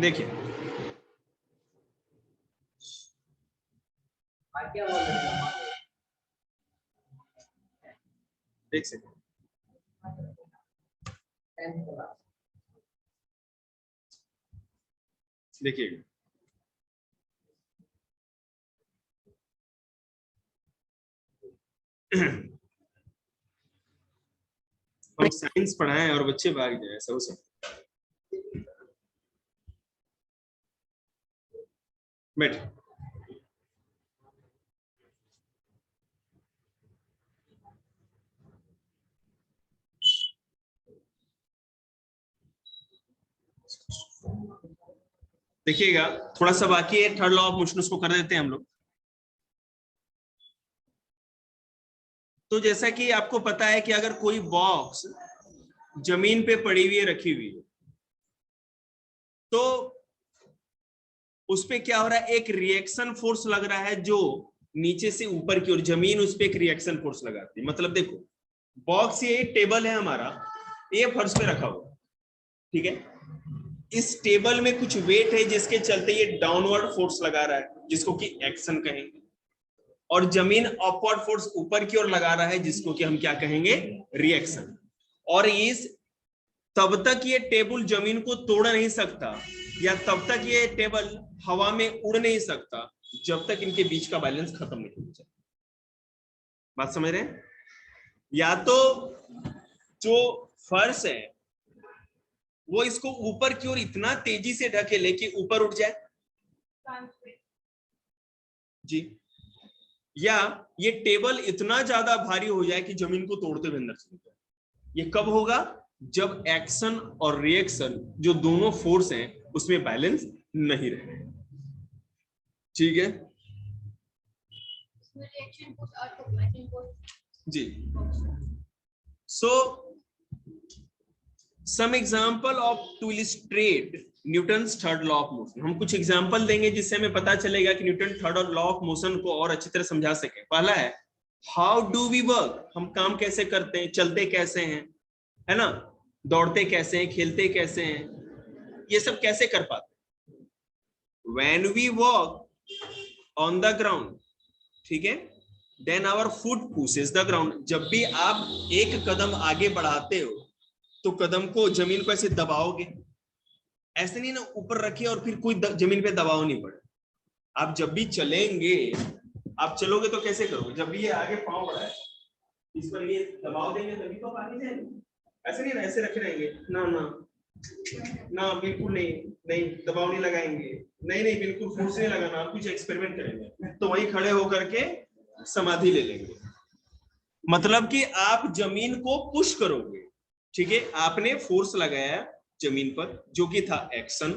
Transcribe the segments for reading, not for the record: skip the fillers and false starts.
देखिए एक सेकंड, देखिएगा हम साइंस पढ़ाएं और बच्चे भाग जाए, ऐसा हो सकता है। बैठ, देखिएगा थोड़ा सा बाकी है, थर्ड लॉ ऑफ मोशन उसको कर देते हैं हम लोग। तो जैसा कि आपको पता है कि अगर कोई बॉक्स जमीन पे पड़ी हुई है, रखी हुई है, तो उस पे क्या हो रहा है, एक रिएक्शन फोर्स लग रहा है जो नीचे से ऊपर की ओर, जमीन उस पे एक रिएक्शन फोर्स लगाती है। मतलब देखो बॉक्स, ये टेबल है हमारा, ये फर्श पे रखा हुआ, ठीक है, इस टेबल में कुछ वेट है जिसके चलते ये डाउनवर्ड फोर्स लगा रहा है, जिसको कि एक्शन कहेंगे, और जमीन अपवर्ड फोर्स ऊपर की ओर लगा रहा है, जिसको कि हम क्या कहेंगे, रिएक्शन। और इस तब तक ये टेबल जमीन को तोड़ नहीं सकता, या तब तक ये टेबल हवा में उड़ नहीं सकता, जब तक इनके बीच का बैलेंस खत्म नहीं हो जाए। बात समझ रहे हैं? या तो जो फर्श है वो इसको ऊपर की ओर इतना तेजी से ढकेले कि ऊपर उठ जाए जी, या ये टेबल इतना ज्यादा भारी हो जाए कि जमीन को तोड़ते हुए अंदर चले जाए। ये कब होगा? जब एक्शन और रिएक्शन जो दोनों फोर्स हैं उसमें बैलेंस नहीं रहे। ठीक है जी। So some example of to illustrate Newton's third law of motion. हम कुछ एग्जांपल देंगे जिससे हमें पता चलेगा कि Newton third law of motion को और अच्छी तरह समझा सके। पहला है हाउ डू वी वर्क, हम काम कैसे करते हैं, चलते कैसे हैं, है ना, दौड़ते कैसे हैं, खेलते कैसे हैं, ये सब कैसे कर पाते। When we walk on the ground, ठीक है, then our foot pushes the ground. जब भी आप एक कदम आगे बढ़ाते हो तो कदम को, जमीन को ऐसे दबाओगे, ऐसे नहीं ना ऊपर रखिए और फिर कोई जमीन पे दबाव नहीं पड़े। आप जब भी चलेंगे, आप चलोगे तो कैसे करोगे, जब भी ये आगे पांव बढ़ाए इस पर ये दबाव देंगे तभी तो आगे जाएंगे, ऐसे नहीं ना ऐसे रखे रहेंगे, ना ना ना बिल्कुल नहीं, नहीं दबाव नहीं लगाएंगे, नहीं नहीं बिल्कुल फोर्स नहीं लगाना। आप कुछ एक्सपेरिमेंट करेंगे तो वहीं खड़े होकर के समाधि ले लेंगे। मतलब कि आप जमीन को पुश करोगे, ठीक है, आपने फोर्स लगाया जमीन पर जो कि था एक्शन,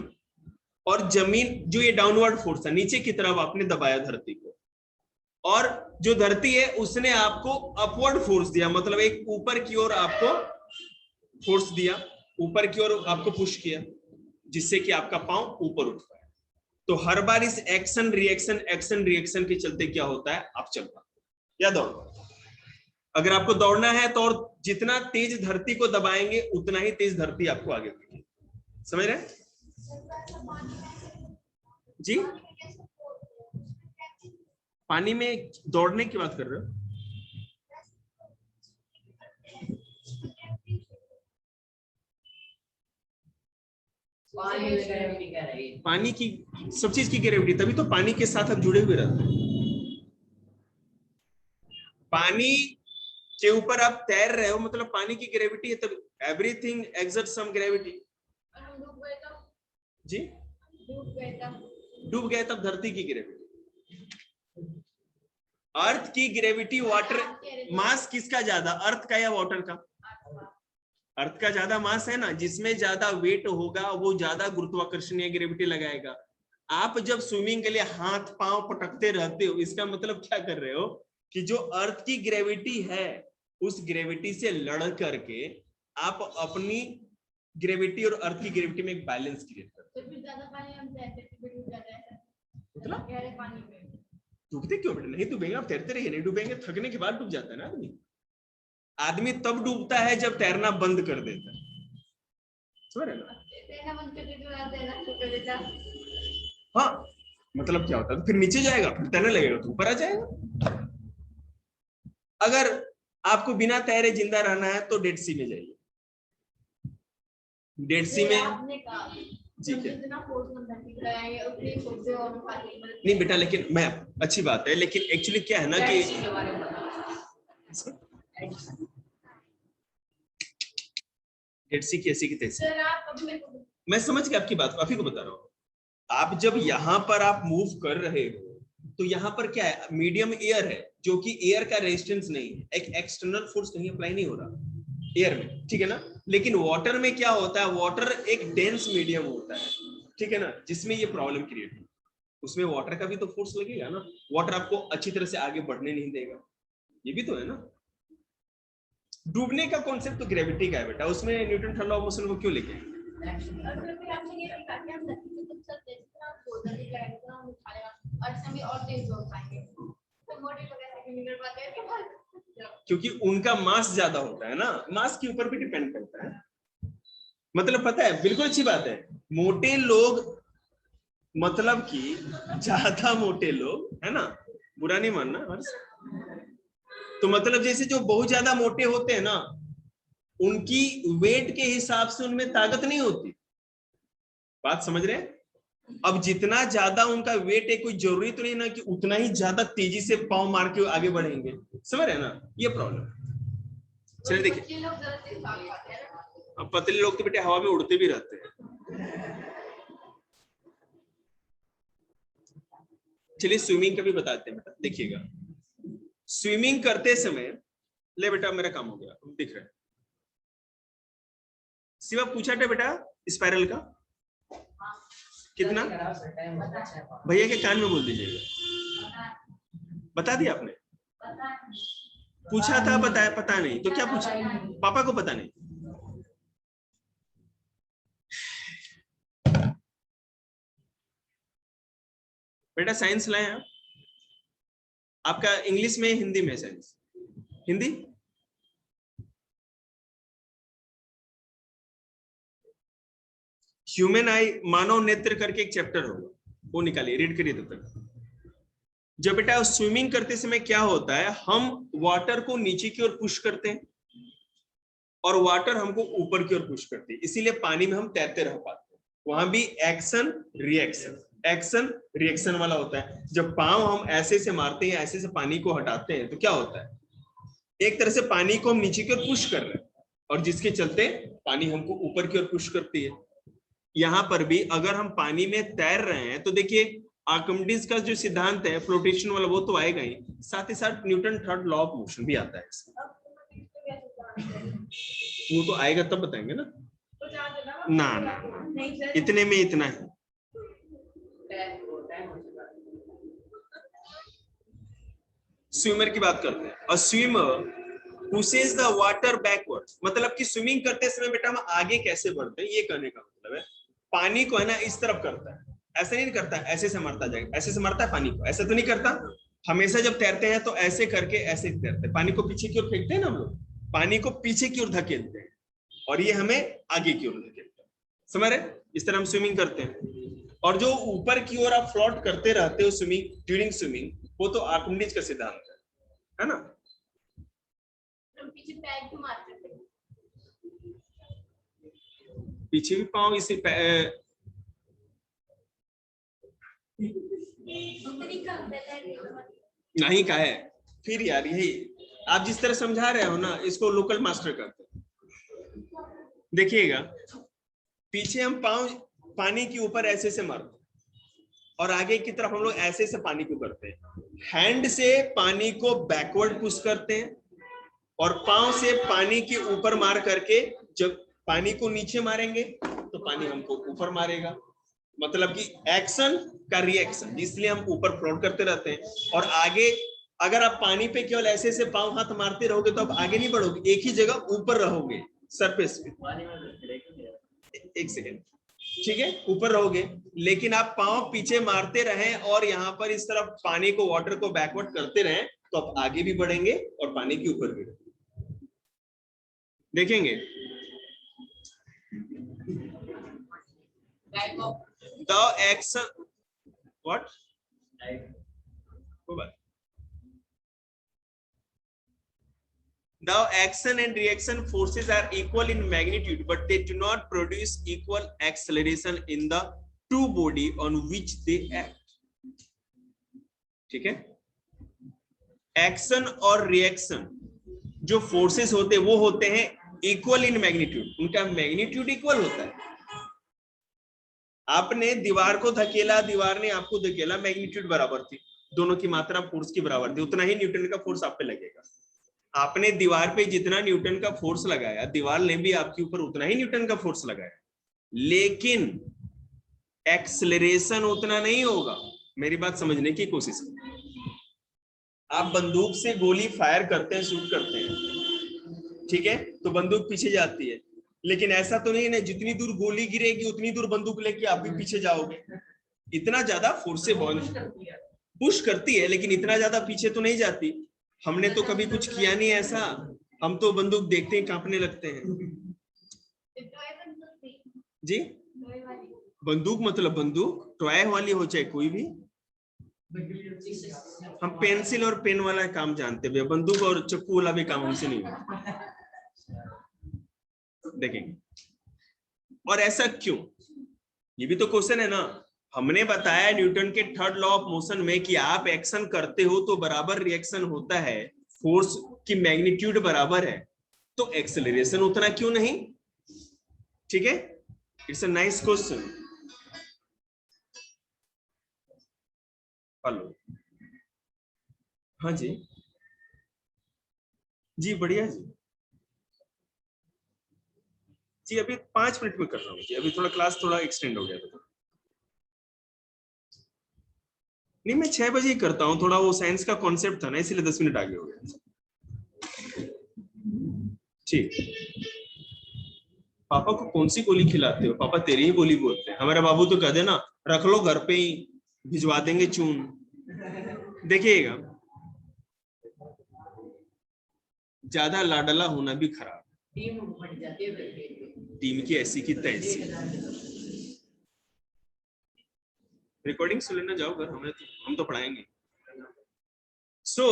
और जमीन जो ये डाउनवर्ड फोर्स था नीचे की तरफ आपने दबाया धरती को, और जो धरती है उसने आपको अपवर्ड फोर्स दिया, मतलब एक ऊपर की ओर आपको फोर्स दिया, ऊपर की ओर आपको पुश किया, जिससे कि आपका पांव ऊपर उठ पाए। तो हर बार इस एक्शन रिएक्शन के चलते क्या होता है, आप चल पाते या दौड़ पाते। अगर आपको दौड़ना है तो और जितना तेज धरती को दबाएंगे उतना ही तेज धरती आपको आगे बढ़ेगी। समझ रहे हैं जी? पानी में दौड़ने की बात कर रहे हो? पानी की सब चीज की ग्रेविटी, तभी तो पानी के साथ आप जुड़े हुए रहते हैं। पानी के ऊपर आप तैर रहे हो मतलब पानी की ग्रेविटी है, तब एवरीथिंग एक्सर्ट सम ग्रेविटी। जी डूब गए तब धरती की ग्रेविटी, अर्थ की ग्रेविटी, वाटर मास किसका ज्यादा, अर्थ का या वाटर का? अर्थ का ज्यादा मास है ना, जिसमें ज्यादा वेट होगा वो ज्यादा गुरुत्वाकर्षणीय ग्रेविटी लगाएगा। आप जब स्विमिंग के लिए हाथ पांव पटकते रहते हो, इसका मतलब क्या कर रहे हो कि जो अर्थ की ग्रेविटी है उस ग्रेविटी से लड़ करके आप अपनी ग्रेविटी और अर्थ की ग्रेविटी में एक बैलेंस क्रिएट करते हो। डूबते क्यों बेटे, नहीं डूबेंगे, आप तैरते रहिए, नहीं डूबेंगे, थकने के बाद डूब जाता है ना आदमी। आदमी तब डूबता है जब तैरना बंद कर देता है, समझ रहे ना? हाँ, मतलब क्या होता है, फिर नीचे जाएगा, फिर तैरने लगेगा तो ऊपर आ जाएगा। अगर आपको बिना तैरे जिंदा रहना है तो डेड सी में जाइए। डेड सी में जी क्या नहीं बेटा, लेकिन मैं अच्छी बात है, लेकिन एक्चुअली क्या है ना कि डेड सी कैसी की तैसी, मैं समझ गया आपकी बात, काफी को बता रहा हूँ। आप जब यहाँ पर आप मूव कर रहे हो तो यहाँ पर क्या है, मीडियम एयर है, जो कि एयर का रेजिस्टेंस नहीं है, एक एक्सटर्नल फोर्स कहीं अप्लाई नहीं हो रहा एयर में, ठीक है ना। लेकिन वाटर में क्या होता है, वाटर एक डेंस मीडियम होता है, ठीक है ना, जिसमें ये प्रॉब्लम क्रिएट है। उसमें वाटर का भी तो फोर्स लगेगा ना, वाटर आपको अच्छी तरह से आगे बढ़ने नहीं देगा, ये भी तो है ना। डूबने का कॉन्सेप्ट तो ग्रेविटी का है बेटा, उसमें Newton third law of motion को क्यों लेके क्योंकि उनका मास ज्यादा होता है ना, मास के ऊपर भी डिपेंड करता है। मतलब पता है, बिल्कुल अच्छी बात है, मोटे लोग, मतलब कि ज्यादा मोटे लोग है ना, बुरा नहीं मानना हर्ष, तो मतलब जैसे जो बहुत ज्यादा मोटे होते हैं ना, उनकी वेट के हिसाब से उनमें ताकत नहीं होती, बात समझ रहे हैं। अब जितना ज्यादा उनका वेट है, कोई जरूरी तो नहीं ना कि उतना ही ज्यादा तेजी से पांव मार के आगे बढ़ेंगे, समझ रहे हैं ना, ये प्रॉब्लम। चलिए देखिए, अब पतले लोग तो बेटे हवा में उड़ते भी रहते हैं। चलिए स्विमिंग का भी बताते हैं बेटा, देखिएगा स्विमिंग करते समय, ले बेटा मेरा काम हो गया, दिख रहा है। शिवा पूछा था बेटा स्पाइरल का कितना, भैया के कान में बोल दीजिएगा। बता दिया आपने, पूछा था, बताया पता नहीं, तो क्या पूछा, पापा को पता नहीं। बेटा साइंस लाए आप, आपका इंग्लिश में हिंदी में साइंस, हिंदी ह्यूमन आई, मानव नेत्र करके एक चैप्टर होगा, वो निकालिए, रीड करिए तब तक। जब बेटा स्विमिंग करते समय क्या होता है, हम वाटर को नीचे की ओर पुश करते हैं और वाटर हमको ऊपर की ओर पुश करती है, इसीलिए पानी में हम तैरते रह पाते हैं। वहां भी एक्शन रिएक्शन, एक्शन रिएक्शन वाला होता है। जब पांव हम ऐसे से मारते हैं, ऐसे से पानी को हटाते हैं, तो क्या होता है, एक तरह से पानी को हम नीचे की ओर पुश कर रहे हैं, और जिसके चलते पानी हमको ऊपर की ओर पुश करती है। यहां पर भी अगर हम पानी में तैर रहे हैं तो देखिए आर्किमिडीज का जो सिद्धांत है फ्लोटेशन वाला, वो तो आएगा ही, साथ ही साथ Newton third law of motion भी आता है। वो तो आएगा तब बताएंगे ना, ना ना इतने में इतना है। स्विमर की बात करते हैं, और swimmer pushes the water backward, मतलब कि स्विमिंग करते समय बेटा हम आगे कैसे बढ़ते हैं, ये करने का मतलब है। पानी को है ना इस तरफ करता है, ऐसे नहीं करता ऐसे से मारता जाएगा, ऐसे से मारता है पानी को, ऐसे तो नहीं करता। हमेशा जब तैरते हैं तो ऐसे करके ऐसे तैरते हैं, पानी को पीछे की ओर फेंकते हैं ना हम लोग, पानी को पीछे की ओर धकेलते हैं और ये हमें आगे की ओर धकेलते हैं, समझ रहे, इस तरह हम स्विमिंग करते हैं। और जो ऊपर की ओर आप फ्लोट करते रहते हो स्विमिंग ड्यूरिंग स्विमिंग, वो तो आर्किमिडीज का सिद्धांत है ना। पीछे भी पाँव इसे नहीं का है, फिर यार यही आप जिस तरह समझा रहे हो ना, इसको लोकल मास्टर करते हैं। देखिएगा पीछे हम पाँव पानी के ऊपर ऐसे से मारते हैं और आगे की तरफ हम लोग ऐसे से पानी को करते हैं, हैंड से पानी को बैकवर्ड पुश करते हैं और पांव से पानी के ऊपर मार करके जब पानी को नीचे मारेंगे तो पानी हमको ऊपर मारेगा, मतलब कि एक्शन का रिएक्शन, इसलिए हम ऊपर फ्लोट करते रहते हैं। और आगे अगर आप पानी पे केवल ऐसे से पांव हाथ मारते रहोगे तो आप आगे नहीं बढ़ोगे, एक ही जगह ऊपर रहोगे सरफेस पे। एक सेकेंड, ठीक है, ऊपर रहोगे, लेकिन आप पांव पीछे मारते रहें और यहाँ पर इस तरफ पानी को वाटर को बैकवर्ड करते रहें तो आप आगे भी बढ़ेंगे और पानी के ऊपर भी देखेंगे। The action what The action and reaction forces are equal in magnitude, but they do not produce equal acceleration in the two body on which they act. ठीक है? Action और reaction जो forces होते हैं वो होते हैं equal in magnitude. उनका magnitude equal होता है. आपने दीवार को धकेला, दीवार ने आपको धकेला, मैग्नीट्यूड बराबर थी, दोनों की मात्रा फोर्स की बराबर थी, उतना ही न्यूटन का फोर्स आप पे लगेगा. आपने दीवार पे जितना न्यूटन का फोर्स लगाया, दीवार ने भी आपके ऊपर उतना ही न्यूटन का फोर्स लगाया, लेकिन एक्सेलरेशन उतना नहीं होगा. मेरी बात समझने की कोशिश करें. आप बंदूक से गोली फायर करते हैं, शूट करते हैं, ठीक है, तो बंदूक पीछे जाती है, लेकिन ऐसा तो नहीं ना जितनी दूर गोली गिरेगी उतनी दूर बंदूक लेके आप भी पीछे जाओगे. इतना ज्यादा फोर्स से पुश करती है, लेकिन इतना ज्यादा पीछे तो नहीं जाती. हमने तो कभी कुछ किया नहीं ऐसा, हम तो बंदूक देखते ही कांपने लगते हैं जी. बंदूक मतलब बंदूक टॉय वाली हो चाहे कोई भी, हम पेंसिल और पेन वाला काम जानते हैं, बंदूक और चाकू वाला भी काम हमसे नहीं होता. देखेंगे. और ऐसा क्यों, ये भी तो क्वेश्चन है ना. हमने बताया न्यूटन के थर्ड लॉ ऑफ मोशन में कि आप एक्शन करते हो तो बराबर रिएक्शन होता है, फोर्स की मैग्नीट्यूड बराबर है, तो एक्सेलरेशन उतना क्यों नहीं. ठीक है, it's a nice question. Hello, हाँ जी जी, बढ़िया जी, अभी 5 मिनट में कर रहा हूँ जी, अभी थोड़ा क्लास थोड़ा एक्सटेंड हो गया था. नहीं, मैं 6 बजे ही करता हूँ, थोड़ा वो साइंस का कॉन्सेप्ट था ना, इसलिए 10 मिनट आगे हो गया. ठीक. पापा को कौन सी गोली खिलाते हो? पापा तेरी ही गोली बोलते हैं. हमारे बाबू तो कह देना रख लो घर पे ही, भिजवा देंगे चून. देखिएगा, ज्यादा लाडला होना भी खराब. टीम की ऐसी की तैसी. रिकॉर्डिंग सुन लेना, जाओ घर, हम तो पढ़ाएंगे. सो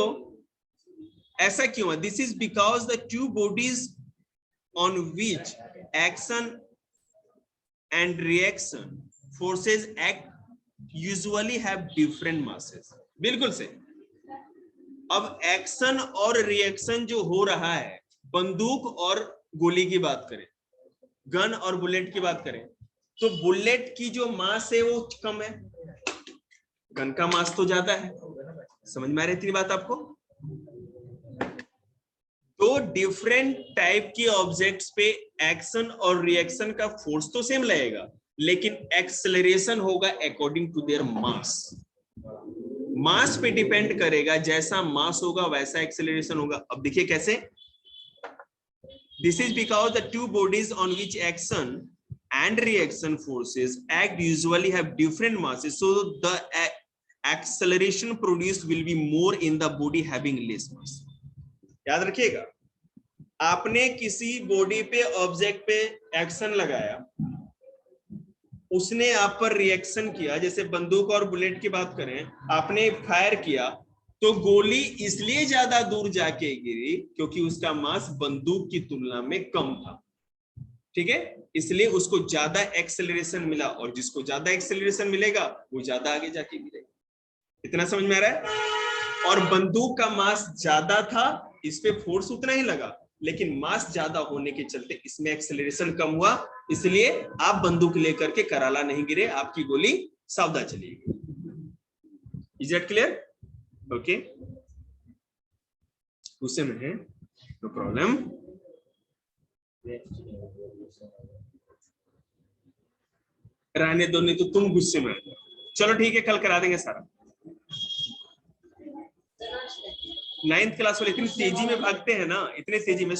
ऐसा क्यों है? This is because the two bodies on which action and reaction forces act usually have different masses. बिल्कुल से. अब एक्शन और रिएक्शन जो हो रहा है, बंदूक और गोली की बात करें, गन और बुलेट की बात करें, तो बुलेट की जो मास है वो कम है, गन का मास तो ज्यादा है. समझ में आ रही थी बात आपको? तो डिफरेंट टाइप के ऑब्जेक्ट्स पे एक्शन और रिएक्शन का फोर्स तो सेम लगेगा, लेकिन एक्सेलरेशन होगा अकॉर्डिंग टू देयर मास. मास पे डिपेंड करेगा, जैसा मास होगा वैसा एक्सेलरेशन होगा. अब देखिए कैसे. This is because the two bodies on which action and reaction forces act usually have different masses, so the acceleration produced will be more in the body having less mass. याद रखिएगा, आपने किसी body पे object पे action लगाया, उसने आप पर रिएक्शन किया. जैसे बंदूक और बुलेट की बात करें, आपने फायर किया तो गोली इसलिए ज्यादा दूर जाके गिरी क्योंकि उसका मास बंदूक की तुलना में कम था. ठीक है, इसलिए उसको ज्यादा एक्सेलरेशन मिला, और जिसको ज्यादा एक्सेलरेशन मिलेगा वो ज्यादा आगे जाके गिरेगा. इतना समझ में आ रहा है? और बंदूक का मास ज्यादा था, इस पे फोर्स उतना ही लगा, लेकिन मास ज्यादा होने के चलते इसमें एक्सेलरेशन कम हुआ, इसलिए आप बंदूक लेकर के कराला नहीं गिरे, आपकी गोली सावधा चलेगी. Is it clear? ओके, गुस्से में है, नो प्रॉब्लम. रहने दो, नहीं तो तुम गुस्से में. चलो ठीक है, कल करा देंगे सारा. 9th क्लास वाले इतनी तेजी में भागते हैं ना, इतने तेजी में.